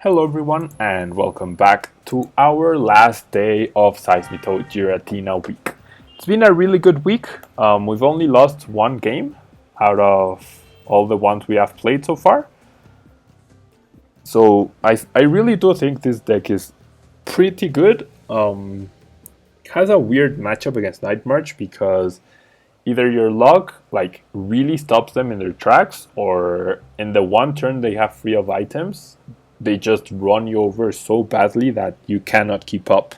Hello everyone and welcome back to our last day of Seismitoad Giratina week. It's been a really good week. We've only lost one game out of all the ones we have played so far. So I really do think this deck is pretty good. Has a weird matchup against Night March because either your luck really stops them in their tracks, or in the one turn they have free of items, they just run you over so badly that you cannot keep up.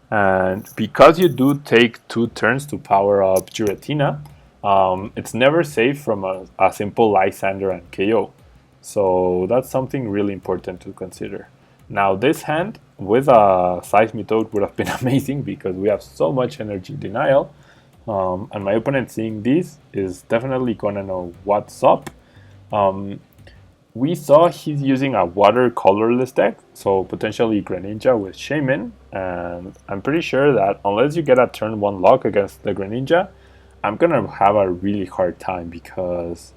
And because you do take 2 turns to power up Giratina, it's never safe from a simple Lysander and KO. So that's something really important to consider. Now this hand with a Seismitoad would have been amazing because we have so much energy denial. And my opponent seeing this is definitely gonna know what's up. We saw he's using a water colorless deck, so potentially Greninja with Shaman, and I'm pretty sure that unless you get a turn 1 lock against the Greninja, I'm gonna have a really hard time because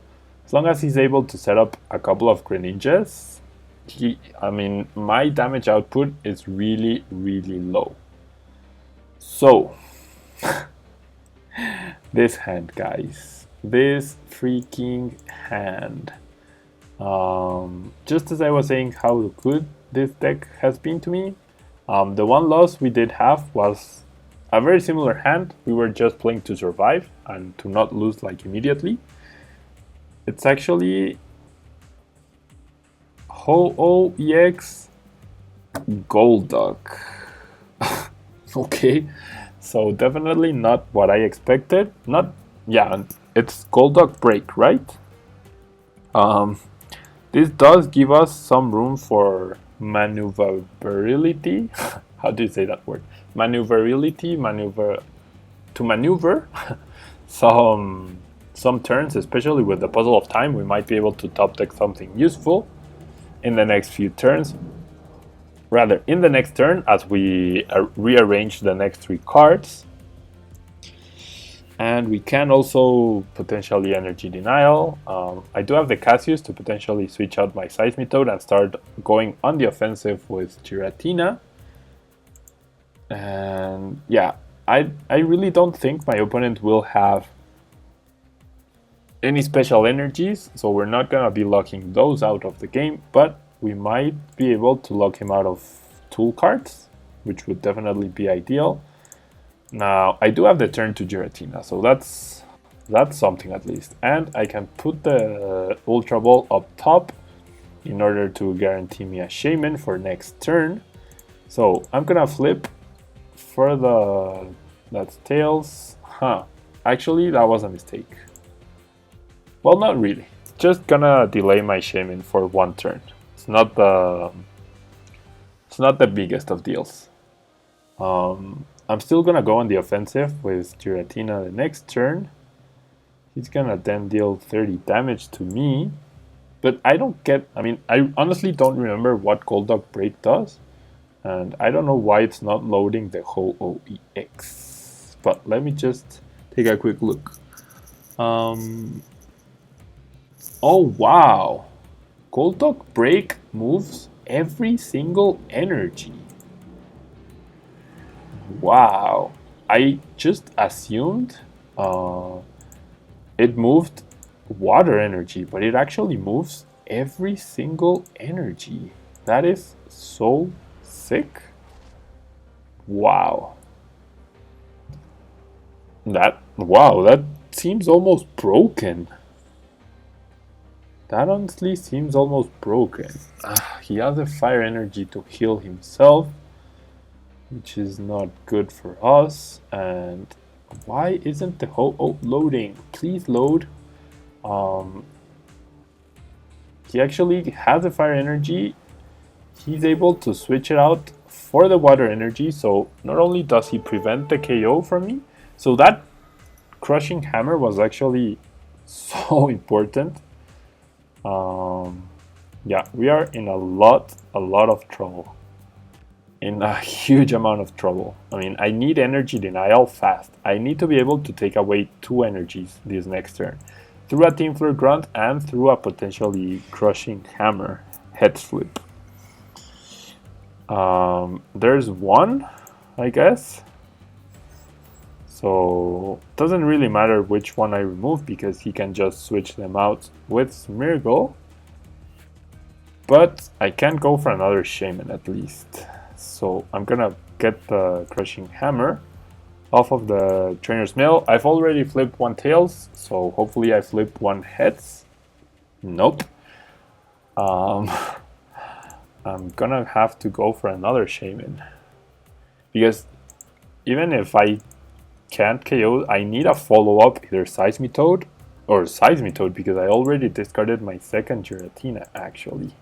as long as he's able to set up a couple of Greninjas, my damage output is really, really low. So, this hand, guys. This freaking hand. Just as I was saying how good this deck has been to me, the one loss we did have was a very similar hand. We were just playing to survive and to not lose immediately. It's actually Ho-Oh-EX Golduck. Okay, so definitely not what I expected. It's Golduck Break, right? This does give us some room for maneuverability. How do you say that word? Maneuverability, to maneuver some turns, especially with the Puzzle of Time. We might be able to top deck something useful in the next few turns. Rather, in the next turn, as we rearrange the next 3 cards. And we can also potentially Energy Denial. I do have the Cassius to potentially switch out my Seismitoad and start going on the offensive with Giratina. And yeah, I really don't think my opponent will have any special energies, so we're not gonna be locking those out of the game, but we might be able to lock him out of tool cards, which would definitely be ideal. Now, I do have the turn to Giratina, so that's something at least. And I can put the Ultra Ball up top in order to guarantee me a Shaman for next turn. So I'm gonna flip for that's Tails. Actually, that was a mistake. Well, not really. Just gonna delay my Shaman for 1 turn. It's not the biggest of deals. I'm still gonna go on the offensive with Giratina the next turn. He's gonna then deal 30 damage to me. But I honestly don't remember what Golduck Break does. And I don't know why it's not loading the Ho-Oh-EX. But let me just take a quick look. Oh wow! Golduck Break moves every single energy. Wow, I just assumed it moved water energy, but it actually moves every single energy. That is so sick. Wow. That seems almost broken. That honestly seems almost broken. He has the fire energy to heal himself, which is not good for us. And why isn't the loading? Please load. He actually has the fire energy. He's able to switch it out for the water energy, so not only does he prevent the KO from me, so that crushing hammer was actually so important. Yeah, we are in a lot of trouble. In a huge amount of trouble. I need energy denial fast. I need to be able to take away 2 energies this next turn. Through a Team Flare Grunt and through a potentially crushing hammer head flip. There's one, I guess. So it doesn't really matter which one I remove because he can just switch them out with Smeargle. But I can go for another Shaman at least. So I'm gonna get the Crushing Hammer off of the Trainer's Mail. I've already flipped one Tails, so hopefully I flip one Heads. Nope. I'm gonna have to go for another Shaman. Because even if I can't KO, I need a follow-up, either Seismitoad or Seismitoad, because I already discarded my second Giratina, actually.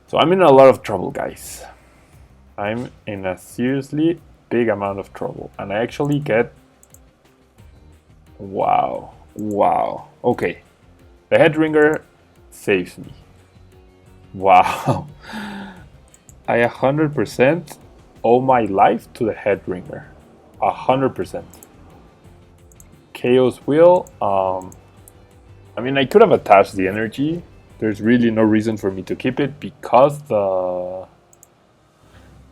So I'm in a lot of trouble, guys. I'm in a seriously big amount of trouble. And I actually get... Wow. Okay. The Headringer saves me. Wow. I 100% owe my life to the Headringer. 100%. Chaos Wheel. I mean, I could have attached the energy. There's really no reason for me to keep it because the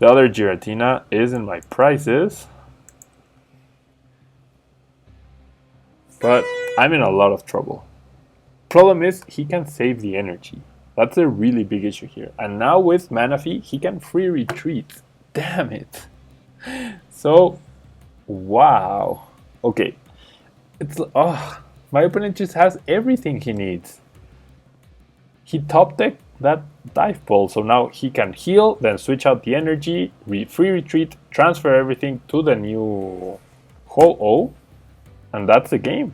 other Giratina is in my prices. But I'm in a lot of trouble. Problem is, he can save the energy. That's a really big issue here. And now with Manaphy, he can free retreat. Damn it. So, wow. Okay. It's my opponent just has everything he needs. He top decked that dive ball, so now he can heal, then switch out the energy, free retreat, transfer everything to the new Ho-Oh, and that's the game.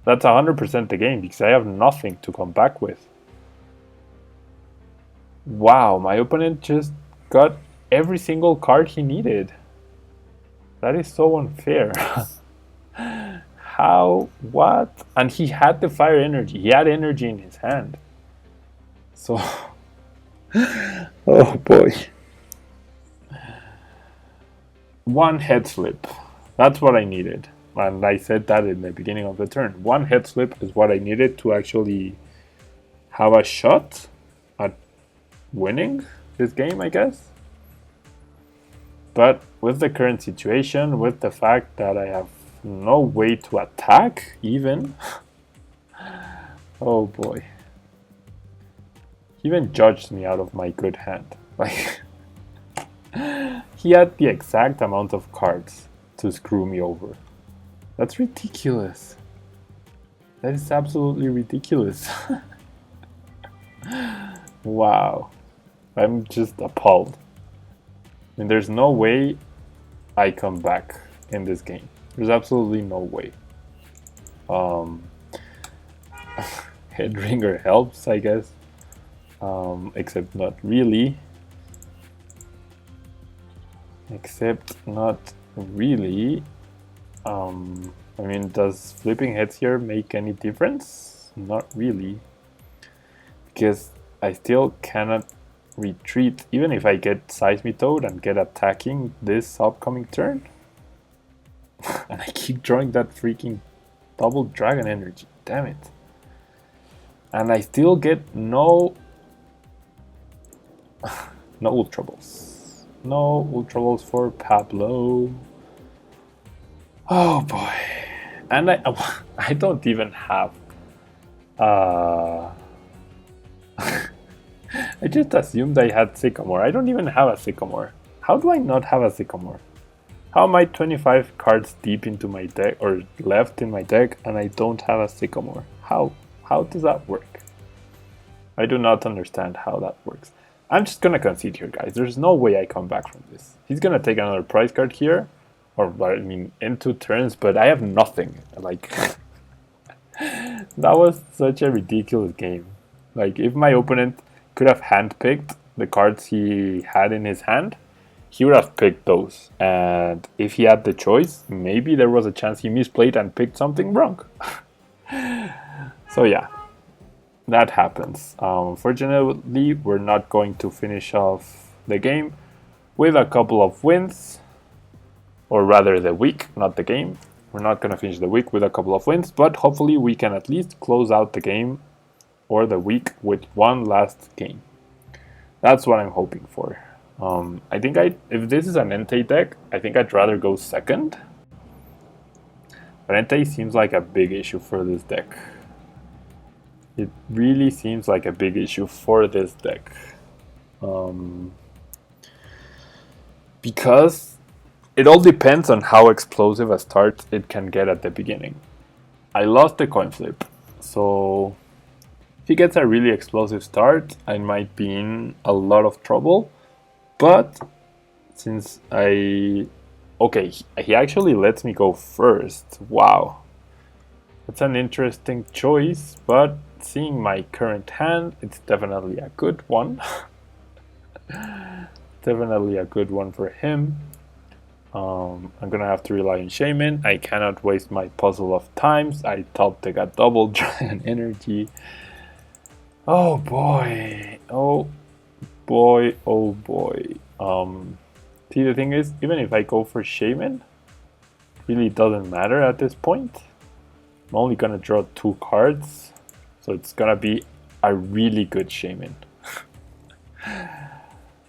That's 100% the game because I have nothing to come back with. Wow, my opponent just got every single card he needed. That is so unfair. How? What? And he had the fire energy. He had energy in his hand. So, oh boy. One head flip. That's what I needed. And I said that in the beginning of the turn. One head flip is what I needed to actually have a shot at winning this game, I guess. But with the current situation, with the fact that I have no way to attack even, oh boy. He even judged me out of my good hand. Like, he had the exact amount of cards to screw me over. That's ridiculous. That is absolutely ridiculous. Wow. I'm just appalled. I mean, there's no way I come back in this game. There's absolutely no way. Headringer helps, I guess. Except not really. I mean, does flipping heads here make any difference? Not really. Because I still cannot retreat, even if I get Seismitoad and get attacking this upcoming turn. And I keep drawing that freaking double dragon energy. Damn it. And I still get no Ultra Balls. No Ultra Balls for Pablo. Oh boy. And I don't even have I just assumed I had Sycamore. I don't even have a Sycamore. How do I not have a Sycamore? How am I 25 cards deep into my deck or left in my deck and I don't have a Sycamore? How does that work? I do not understand how that works. I'm just gonna concede here, guys. There's no way I come back from this. He's gonna take another prize card here, or I mean, in 2 turns, but I have nothing. Like, that was such a ridiculous game. Like, if my opponent could have handpicked the cards he had in his hand, he would have picked those. And if he had the choice, maybe there was a chance he misplayed and picked something wrong. So yeah. That happens. Unfortunately, we're not going to finish off the game with a couple of wins, or rather the week, not the game. We're not going to finish the week with a couple of wins, but hopefully we can at least close out the game or the week with one last game. That's what I'm hoping for. I think if this is an Entei deck, I think I'd rather go second. But Entei seems like a big issue for this deck. It really seems like a big issue for this deck. Because it all depends on how explosive a start it can get at the beginning. I lost the coin flip, so if he gets a really explosive start, I might be in a lot of trouble. But since okay, he actually lets me go first. Wow. That's an interesting choice, but seeing my current hand, it's definitely a good one. Definitely a good one for him. I'm gonna have to rely on Shaman. I cannot waste my puzzle of times. I top deck a double Giant Energy. Oh boy. Oh boy. Oh boy. See, the thing is, even if I go for Shaman, it really doesn't matter at this point. I'm only gonna draw 2 cards, so it's gonna be a really good Shaman.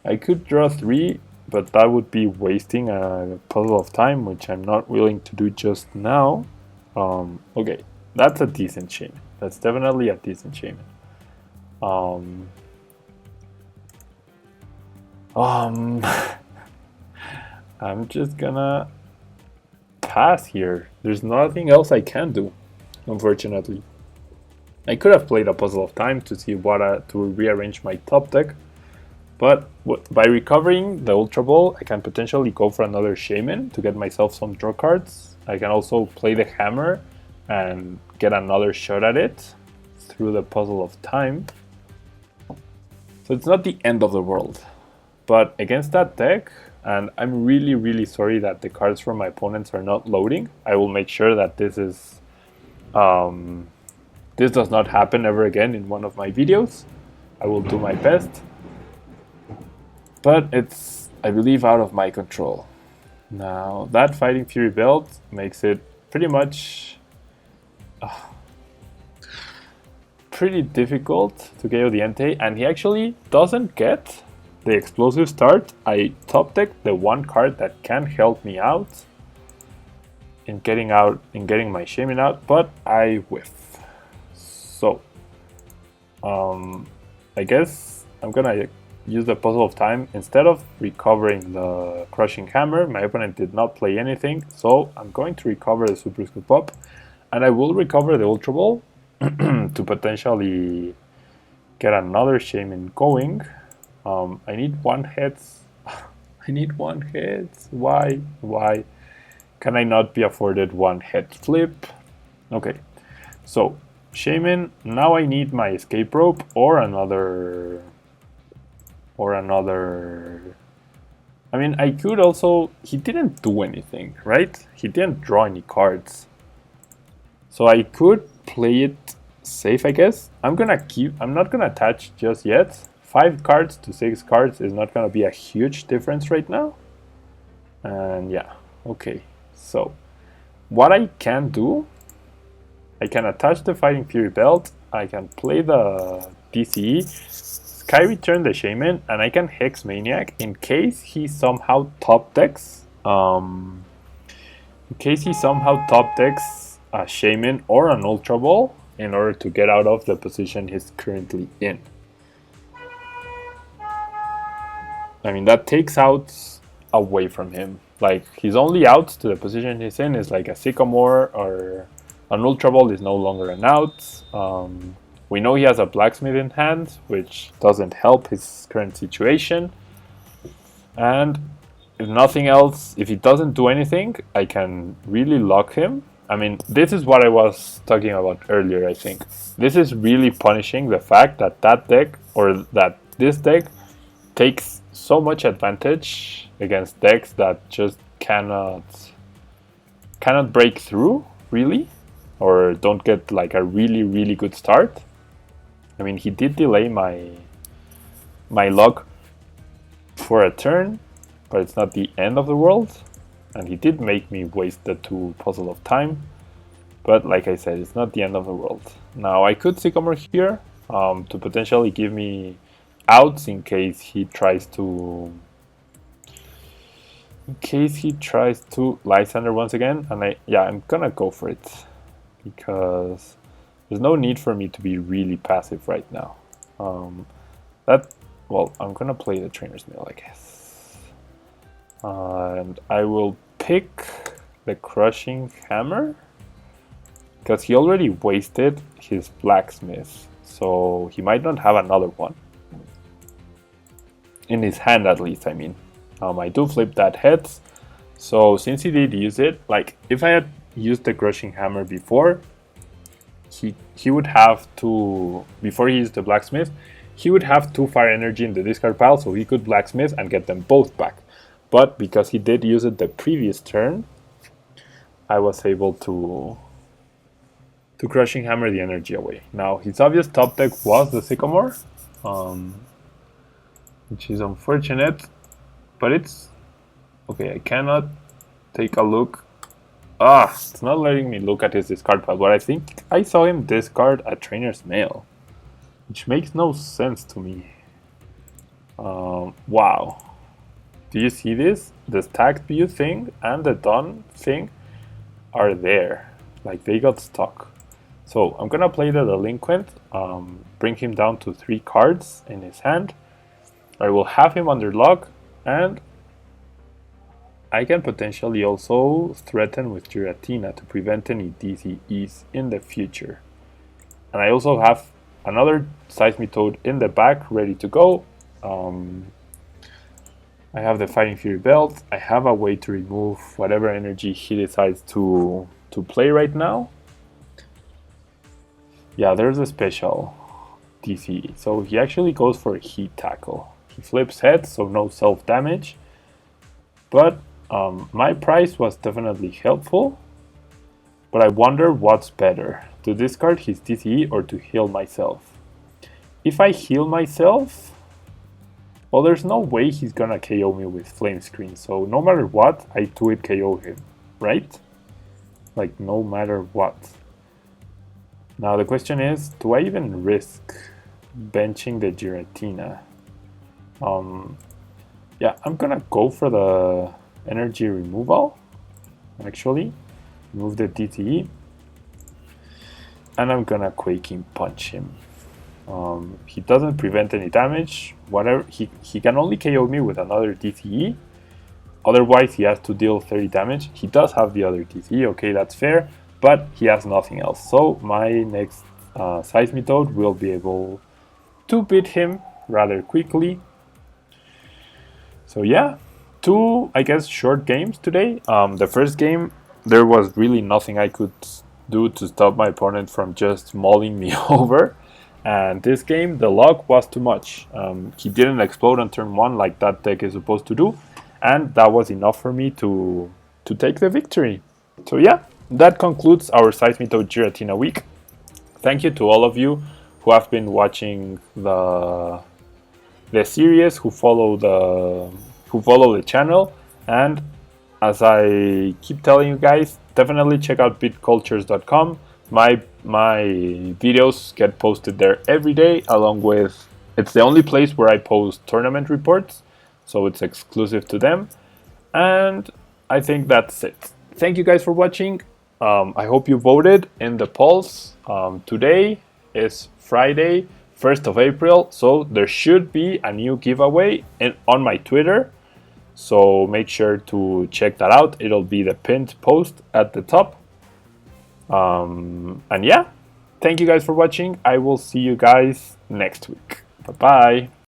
I could draw 3, but that would be wasting a puzzle of time, which I'm not willing to do just now. Okay, that's a decent Shaman. That's definitely a decent Shaman. I'm just gonna pass here. There's nothing else I can do, unfortunately. I could have played a puzzle of time to see what to rearrange my top deck, but by recovering the Ultra Ball, I can potentially go for another Shaman to get myself some draw cards. I can also play the Hammer and get another shot at it through the puzzle of time. So it's not the end of the world. But against that deck, and I'm really sorry that the cards from my opponents are not loading. I will make sure that this is this does not happen ever again in one of my videos. I will do my best. But it's, I believe, out of my control. Now, that Fighting Fury Belt makes it pretty much pretty difficult to KO the Entei, and he actually doesn't get the explosive start. I top deck the one card that can help me out in getting my Shaman out, but I whiff. So I guess I'm gonna use the puzzle of time. Instead of recovering the Crushing Hammer, my opponent did not play anything, so I'm going to recover the Super Scoop Up, and I will recover the Ultra Ball to potentially get another Shaman going. I need 1 heads. I need 1 heads. Why? Can I not be afforded 1 head flip? Okay, so Shaman. Now I need my escape rope or another. I mean, I could also. He didn't do anything, right? He didn't draw any cards, so I could play it safe, I guess. I'm not gonna attach just yet. 5 cards to 6 cards is not gonna be a huge difference right now. And yeah, okay. So what I can do, I can attach the Fighting Fury Belt, I can play the DCE, Sky Return the Shaman, and I can Hex Maniac in case he somehow top decks. In case he somehow top decks a Shaman or an Ultra Ball in order to get out of the position he's currently in. I mean, that takes outs away from him. Like, his only outs to the position he's in is like a Sycamore, or an Ultra Ball is no longer an out. We know he has a Blacksmith in hand, which doesn't help his current situation. And if nothing else, if he doesn't do anything, I can really lock him. I mean, this is what I was talking about earlier, I think. This is really punishing the fact that deck, or that this deck, takes so much advantage against decks that just cannot break through, really, or don't get like a really good start. I mean, he did delay my luck for a turn, but it's not the end of the world, and he did make me waste the 2 puzzle of time, but like I said, it's not the end of the world. Now I could Sycamore here to potentially give me outs in case he tries to Lysander once again. And I'm gonna go for it because there's no need for me to be really passive right now. I'm gonna play the Trainer's Mail, I guess. And I will pick the Crushing Hammer because he already wasted his Blacksmith, so he might not have another one. In his hand, at least, I mean. I do flip that heads, so since he did use it, like, if I had used the Crushing Hammer before, he would have to, before he used the Blacksmith, he would have 2 fire energy in the discard pile, so he could Blacksmith and get them both back. But because he did use it the previous turn, I was able to Crushing Hammer the energy away. Now, his obvious top deck was the Sycamore, which is unfortunate, but it's okay. I cannot take a look. It's not letting me look at his discard pile, but I think I saw him discard a Trainer's Mail, which makes no sense to me. Wow. Do you see this? The stacked view thing and the done thing are there. Like, they got stuck. So I'm gonna play the Delinquent, bring him down to 3 cards in his hand. I will have him under lock, and I can potentially also threaten with Giratina to prevent any DCEs in the future. And I also have another Seismitoad in the back ready to go. I have the Fighting Fury Belt. I have a way to remove whatever energy he decides to play right now. Yeah, there's a special DCE. So he actually goes for a Heat Tackle. He flips heads, so no self-damage. But my price was definitely helpful. But I wonder what's better, to discard his DCE or to heal myself. If I heal myself, well, there's no way he's gonna KO me with Flame Screen. So no matter what, I 2-hit KO him, right? Like, no matter what. Now the question is, do I even risk benching the Giratina? Yeah, I'm gonna go for the energy removal, actually. Remove the DTE. And I'm gonna Quaking Punch him. He doesn't prevent any damage. Whatever, he can only KO me with another DTE. Otherwise, he has to deal 30 damage. He does have the other DTE, okay, that's fair. But he has nothing else. So my next Seismitoad will be able to beat him rather quickly. So yeah, 2, I guess, short games today. The first game, there was really nothing I could do to stop my opponent from just mauling me over. And this game, the luck was too much. He didn't explode on turn 1 like that deck is supposed to do. And that was enough for me to take the victory. So yeah, that concludes our Seismitoad Giratina week. Thank you to all of you who have been watching the series, who follow the channel. And as I keep telling you guys, definitely check out bitcultures.com. My videos get posted there every day, along with, it's the only place where I post tournament reports, so it's exclusive to them. And I think that's it. Thank you guys for watching. I hope you voted in the polls. Today is Friday, 1st of April, so there should be a new giveaway on my Twitter. So make sure to check that out. It'll be the pinned post at the top. And yeah, thank you guys for watching. I will see you guys next week. Bye-bye.